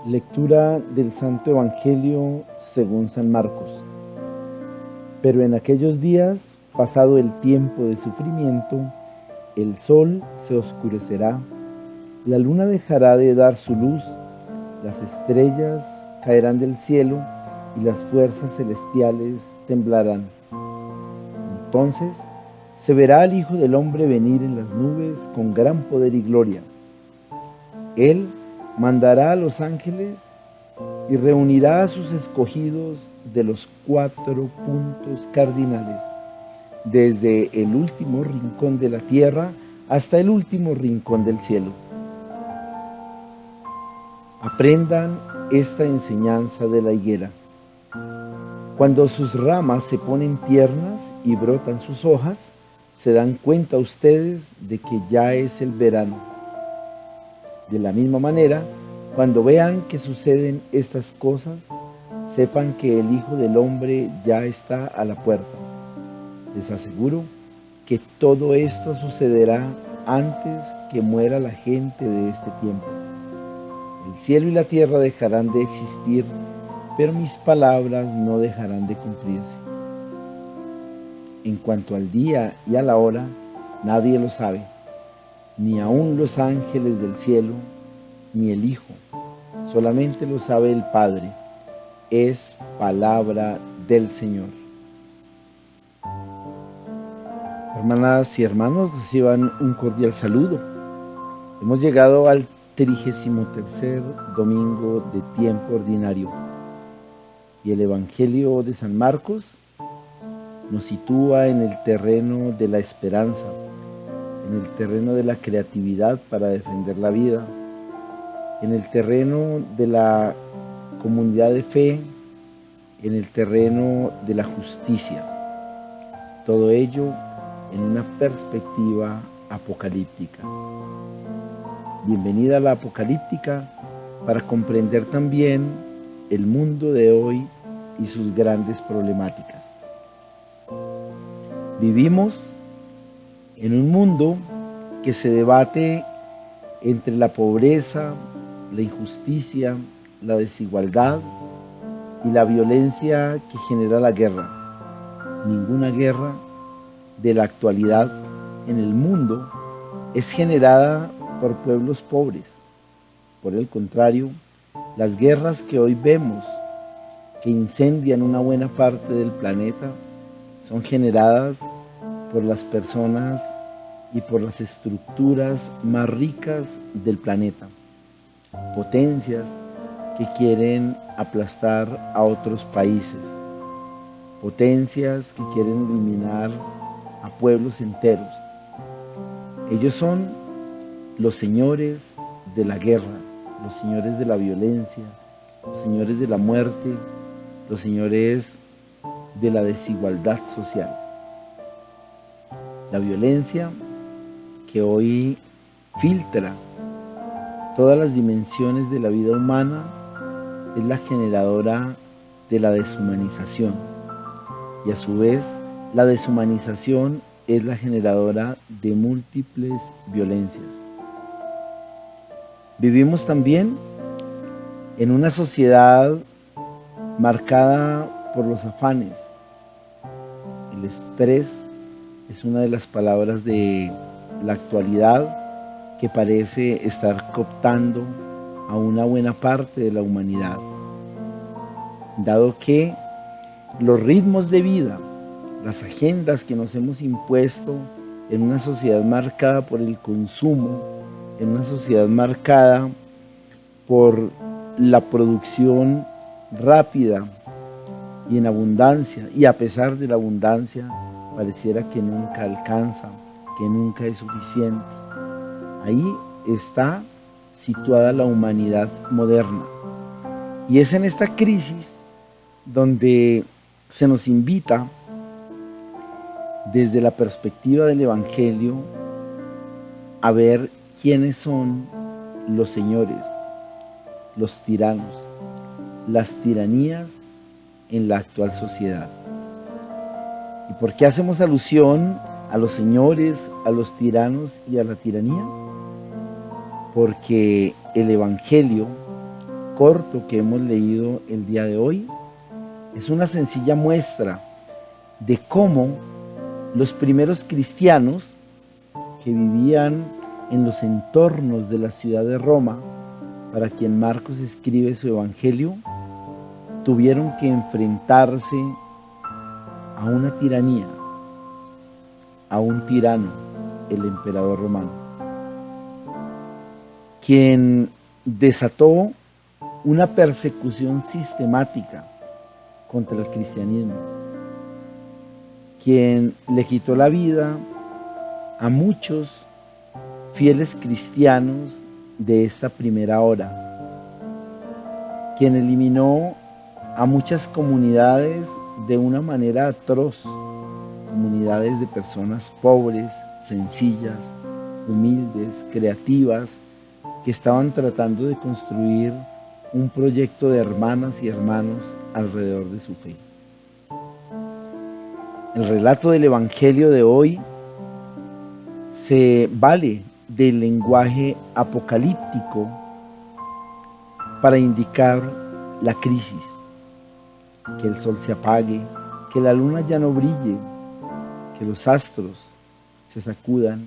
Lectura del Santo Evangelio según San Marcos. Pero en aquellos días, pasado el tiempo de sufrimiento, el sol se oscurecerá, la luna dejará de dar su luz, las estrellas caerán del cielo y las fuerzas celestiales temblarán. Entonces se verá al Hijo del Hombre venir en las nubes con gran poder y gloria. Él mandará a los ángeles y reunirá a sus escogidos de los 4 puntos cardinales, desde el último rincón de la tierra hasta el último rincón del cielo. Aprendan esta enseñanza de la higuera. Cuando sus ramas se ponen tiernas y brotan sus hojas, se dan cuenta ustedes de que ya es el verano. De la misma manera, cuando vean que suceden estas cosas, sepan que el Hijo del Hombre ya está a la puerta. Les aseguro que todo esto sucederá antes que muera la gente de este tiempo. El cielo y la tierra dejarán de existir, pero mis palabras no dejarán de cumplirse. En cuanto al día y a la hora, nadie lo sabe, ni aun los ángeles del cielo, ni el Hijo. Solamente lo sabe el Padre. Es palabra del Señor. Hermanas y hermanos, reciban un cordial saludo. Hemos llegado al 33º domingo de tiempo ordinario. Y el Evangelio de San Marcos nos sitúa en el terreno de la esperanza, en el terreno de la creatividad para defender la vida, en el terreno de la comunidad de fe, en el terreno de la justicia. Todo ello en una perspectiva apocalíptica. Bienvenida a la apocalíptica para comprender también el mundo de hoy y sus grandes problemáticas. Vivimos en un mundo que se debate entre la pobreza, la injusticia, la desigualdad y la violencia que genera la guerra. Ninguna guerra de la actualidad en el mundo es generada por pueblos pobres. Por el contrario, las guerras que hoy vemos, que incendian una buena parte del planeta, son generadas por las personas y por las estructuras más ricas del planeta. Potencias que quieren aplastar a otros países. Potencias que quieren eliminar a pueblos enteros. Ellos son los señores de la guerra, los señores de la violencia, los señores de la muerte, los señores de la desigualdad social. La violencia que hoy filtra todas las dimensiones de la vida humana es la generadora de la deshumanización, y a su vez la deshumanización es la generadora de múltiples violencias. Vivimos también en una sociedad marcada por los afanes. El estrés es una de las palabras de la actualidad que parece estar cooptando a una buena parte de la humanidad, dado que los ritmos de vida, las agendas que nos hemos impuesto en una sociedad marcada por el consumo, en una sociedad marcada por la producción rápida y en abundancia, y a pesar de la abundancia, pareciera que nunca alcanza, que nunca es suficiente. Ahí está situada la humanidad moderna. Y es en esta crisis donde se nos invita, desde la perspectiva del Evangelio, a ver quiénes son los señores, los tiranos, las tiranías en la actual sociedad. ¿Y por qué hacemos alusión a los señores, a los tiranos y a la tiranía? Porque el Evangelio corto que hemos leído el día de hoy es una sencilla muestra de cómo los primeros cristianos que vivían en los entornos de la ciudad de Roma, para quien Marcos escribe su evangelio, tuvieron que enfrentarse a una tiranía, a un tirano, el emperador romano, quien desató una persecución sistemática contra el cristianismo, quien le quitó la vida a muchos fieles cristianos de esta primera hora, quien eliminó a muchas comunidades de una manera atroz, comunidades de personas pobres, sencillas, humildes, creativas, que estaban tratando de construir un proyecto de hermanas y hermanos alrededor de su fe. El relato del Evangelio de hoy se vale del lenguaje apocalíptico para indicar la crisis, que el sol se apague, que la luna ya no brille, que los astros se sacudan.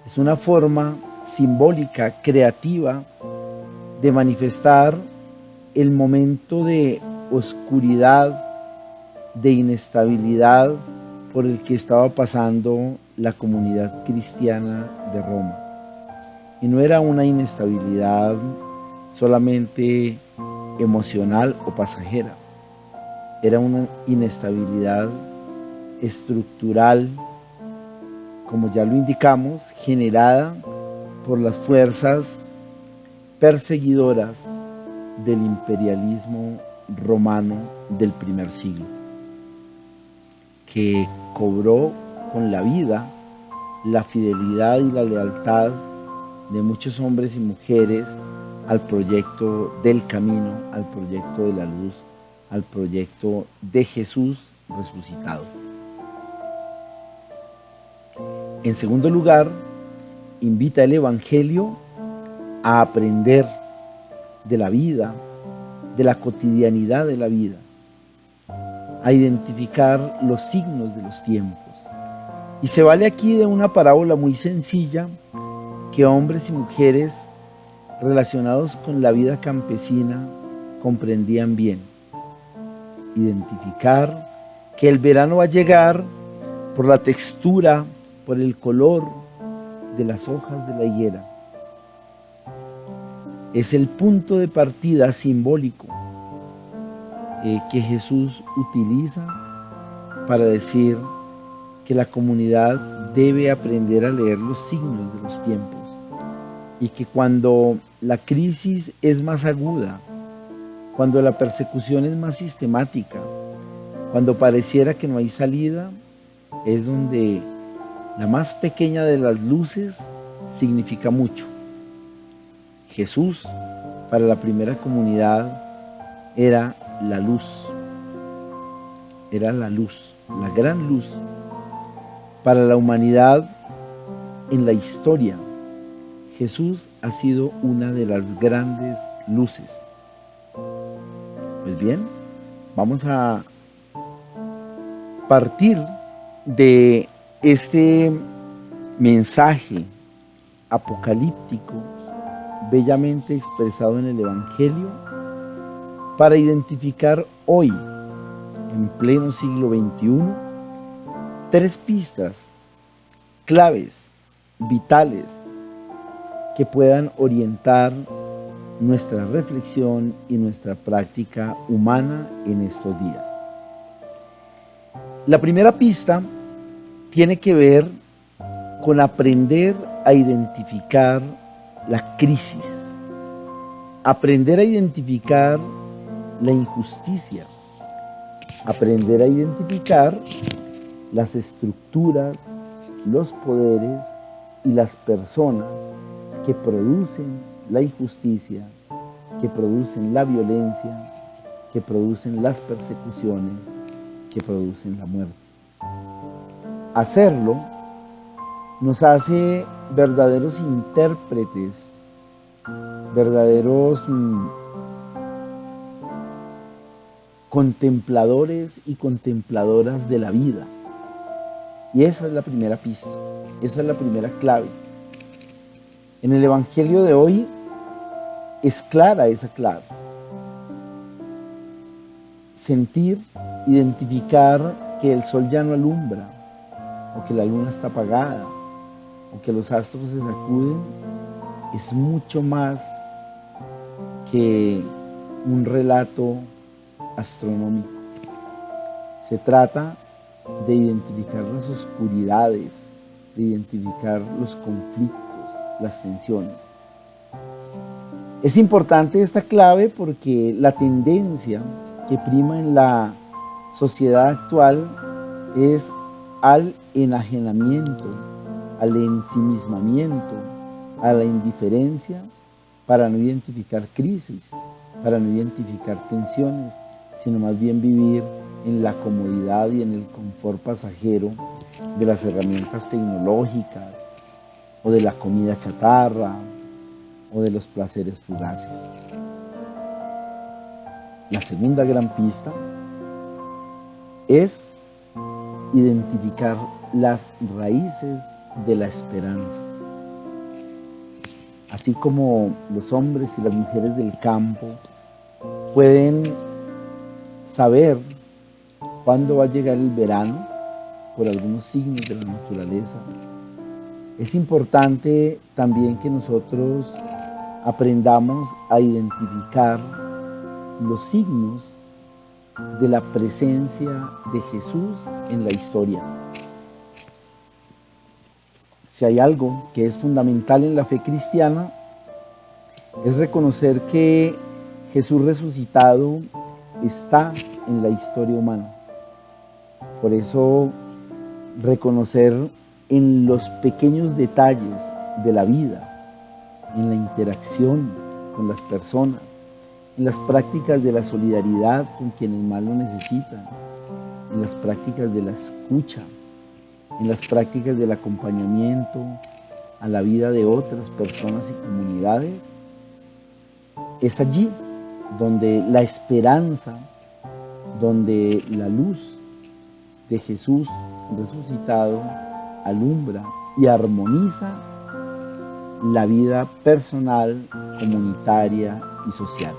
Es una forma simbólica, creativa, de manifestar el momento de oscuridad, de inestabilidad por el que estaba pasando la comunidad cristiana de Roma. Y no era una inestabilidad solamente emocional o pasajera, era una inestabilidad estructural, como ya lo indicamos, generada por las fuerzas perseguidoras del imperialismo romano del primer siglo, que cobró con la vida la fidelidad y la lealtad de muchos hombres y mujeres al proyecto del camino, al proyecto de la luz, al proyecto de Jesús resucitado. En segundo lugar, invita el Evangelio a aprender de la vida, de la cotidianidad de la vida, a identificar los signos de los tiempos. Y se vale aquí de una parábola muy sencilla que hombres y mujeres relacionados con la vida campesina comprendían bien. Identificar que el verano va a llegar por la textura, por el color de las hojas de la higuera. Es el punto de partida simbólico que Jesús utiliza para decir que la comunidad debe aprender a leer los signos de los tiempos y que cuando la crisis es más aguda, cuando la persecución es más sistemática, cuando pareciera que no hay salida, es donde la más pequeña de las luces significa mucho. Jesús, para la primera comunidad, era la luz, la gran luz. Para la humanidad, en la historia, Jesús ha sido una de las grandes luces. Pues bien, vamos a partir de este mensaje apocalíptico bellamente expresado en el Evangelio para identificar hoy, en pleno siglo XXI, tres pistas claves, vitales, que puedan orientar nuestra reflexión y nuestra práctica humana en estos días. La primera pista tiene que ver con aprender a identificar la crisis, aprender a identificar la injusticia, aprender a identificar las estructuras, los poderes y las personas que producen la injusticia, que producen la violencia, que producen las persecuciones, que producen la muerte. Hacerlo nos hace verdaderos intérpretes, verdaderos contempladores y contempladoras de la vida. Y esa es la primera pista, esa es la primera clave. En el Evangelio de hoy es clara esa clave. Sentir, identificar que el sol ya no alumbra, o que la luna está apagada, o que los astros se sacuden, es mucho más que un relato astronómico. Se trata de identificar las oscuridades, de identificar los conflictos, las tensiones. Es importante esta clave porque la tendencia que prima en la sociedad actual es al enajenamiento, al ensimismamiento, a la indiferencia, para no identificar crisis, para no identificar tensiones, sino más bien vivir en la comodidad y en el confort pasajero de las herramientas tecnológicas, o de la comida chatarra, o de los placeres fugaces. La segunda gran pista es identificar las raíces de la esperanza. Así como los hombres y las mujeres del campo pueden saber cuándo va a llegar el verano por algunos signos de la naturaleza, es importante también que nosotros aprendamos a identificar los signos de la presencia de Jesús en la historia. Si hay algo que es fundamental en la fe cristiana, es reconocer que Jesús resucitado está en la historia humana. Por eso, reconocer en los pequeños detalles de la vida, en la interacción con las personas, en las prácticas de la solidaridad con quienes más lo necesitan, en las prácticas de la escucha, en las prácticas del acompañamiento a la vida de otras personas y comunidades, es allí donde la esperanza, donde la luz de Jesús resucitado alumbra y armoniza la vida personal, comunitaria y social.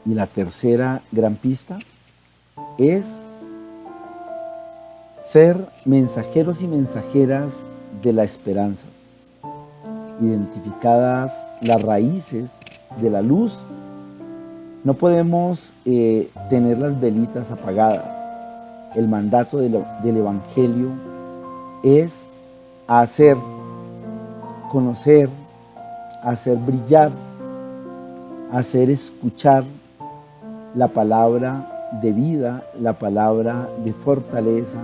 Y la tercera gran pista es ser mensajeros y mensajeras de la esperanza. Identificadas las raíces de la luz, no podemos tener las velitas apagadas. El mandato del Evangelio es hacer conocer, hacer brillar, hacer escuchar la palabra de vida, la palabra de fortaleza,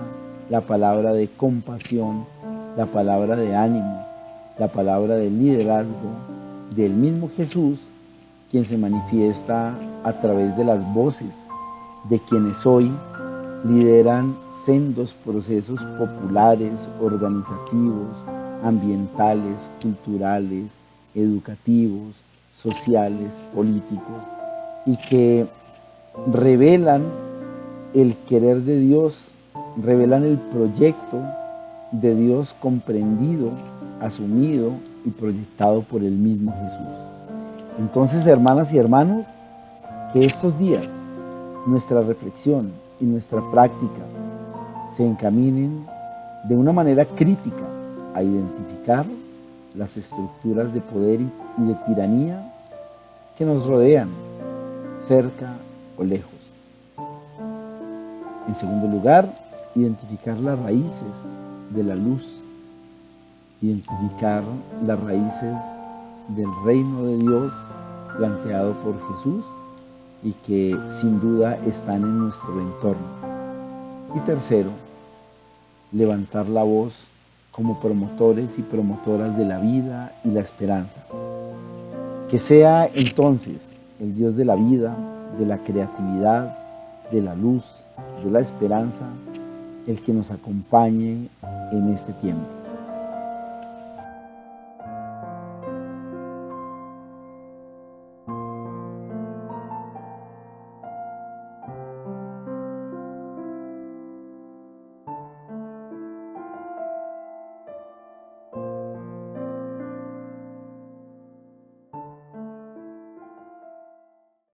la palabra de compasión, la palabra de ánimo, la palabra de liderazgo del mismo Jesús, quien se manifiesta a través de las voces de quienes hoy lideran sendos procesos populares, organizativos, ambientales, culturales, educativos, sociales, políticos, y que revelan el querer de Dios, revelan el proyecto de Dios comprendido, asumido y proyectado por el mismo Jesús. Entonces, hermanas y hermanos, que estos días nuestra reflexión y nuestra práctica se encaminen de una manera crítica a identificar las estructuras de poder y de tiranía que nos rodean, cerca o lejos. En segundo lugar, identificar las raíces de la luz, identificar las raíces del reino de Dios planteado por Jesús y que sin duda están en nuestro entorno. Y tercero, levantar la voz como promotores y promotoras de la vida y la esperanza. Que sea entonces el Dios de la vida, de la creatividad, de la luz, de la esperanza, el que nos acompañe en este tiempo.